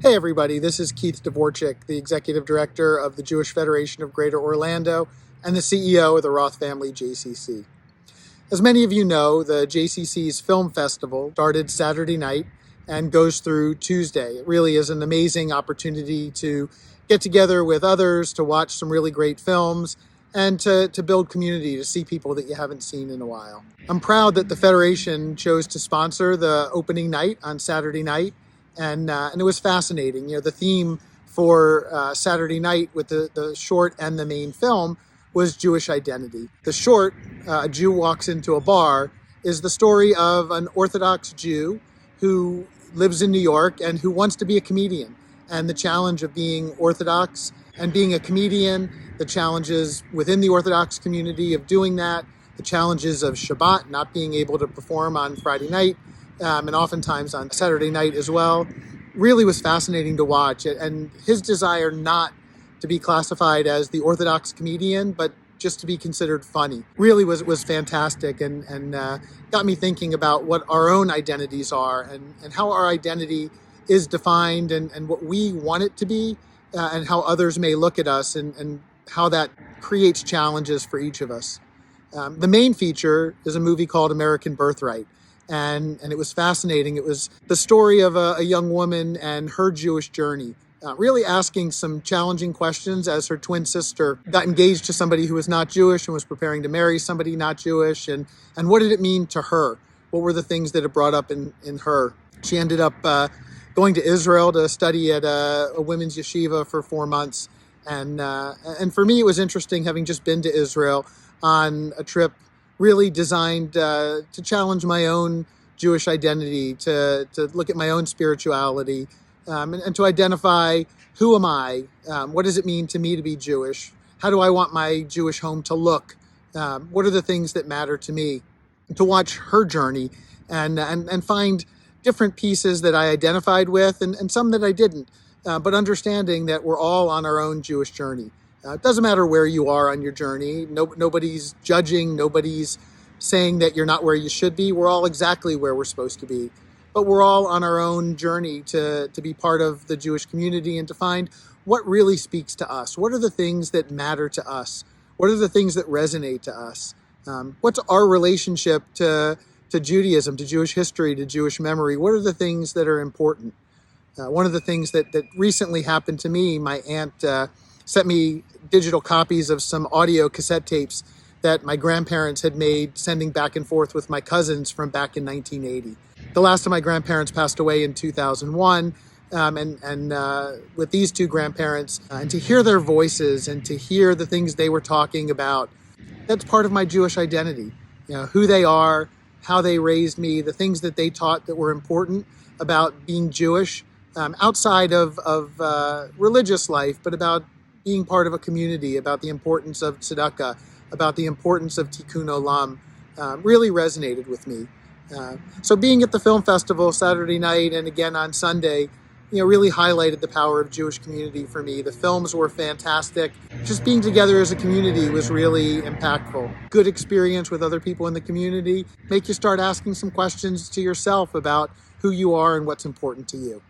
Hey everybody, this is Keith Dvorchak, the Executive Director of the Jewish Federation of Greater Orlando and the CEO of the Roth Family JCC. As many of you know, the JCC's Film Festival started Saturday night and goes through Tuesday. It really is an amazing opportunity to get together with others, to watch some really great films, and to build community, to see people that you haven't seen in a while. I'm proud that the Federation chose to sponsor the opening night on Saturday night. And it was fascinating. You know, the theme for Saturday night with the short and the main film was Jewish identity. The short, A Jew Walks into a Bar, is the story of an Orthodox Jew who lives in New York and who wants to be a comedian. And the challenge of being Orthodox and being a comedian, the challenges within the Orthodox community of doing that, the challenges of Shabbat, not being able to perform on Friday night, and oftentimes on Saturday night as well, really was fascinating to watch. And his desire not to be classified as the Orthodox comedian, but just to be considered funny, really was fantastic and got me thinking about what our own identities are and how our identity is defined and what we want it to be, and how others may look at us and how that creates challenges for each of us. The main feature is a movie called American Birthright. And it was fascinating. It was the story of a young woman and her Jewish journey, really asking some challenging questions as her twin sister got engaged to somebody who was not Jewish and was preparing to marry somebody not Jewish. And what did it mean to her? What were the things that it brought up in her? She ended up going to Israel to study at a women's yeshiva for 4 months. And for me, it was interesting, having just been to Israel on a trip really designed to challenge my own Jewish identity, to look at my own spirituality, and to identify, who am I? What does it mean to me to be Jewish? How do I want my Jewish home to look? What are the things that matter to me? And to watch her journey and find different pieces that I identified with and some that I didn't, but understanding that we're all on our own Jewish journey. It doesn't matter where you are on your journey. Nobody's judging. Nobody's saying that you're not where you should be. We're all exactly where we're supposed to be. But we're all on our own journey to be part of the Jewish community and to find what really speaks to us. What are the things that matter to us? What are the things that resonate to us? What's our relationship to Judaism, to Jewish history, to Jewish memory? What are the things that are important? One of the things that recently happened to me, my aunt sent me digital copies of some audio cassette tapes that my grandparents had made, sending back and forth with my cousins from back in 1980. The last of my grandparents passed away in 2001, and with these two grandparents, and to hear their voices and to hear the things they were talking about, that's part of my Jewish identity. You know, who they are, how they raised me, the things that they taught that were important about being Jewish, outside of religious life, but about being part of a community, about the importance of tzedakah, about the importance of tikkun olam, really resonated with me. So being at the film festival Saturday night and again on Sunday, really highlighted the power of Jewish community for me. The films were fantastic. Just being together as a community was really impactful. Good experience with other people in the community. Make you start asking some questions to yourself about who you are and what's important to you.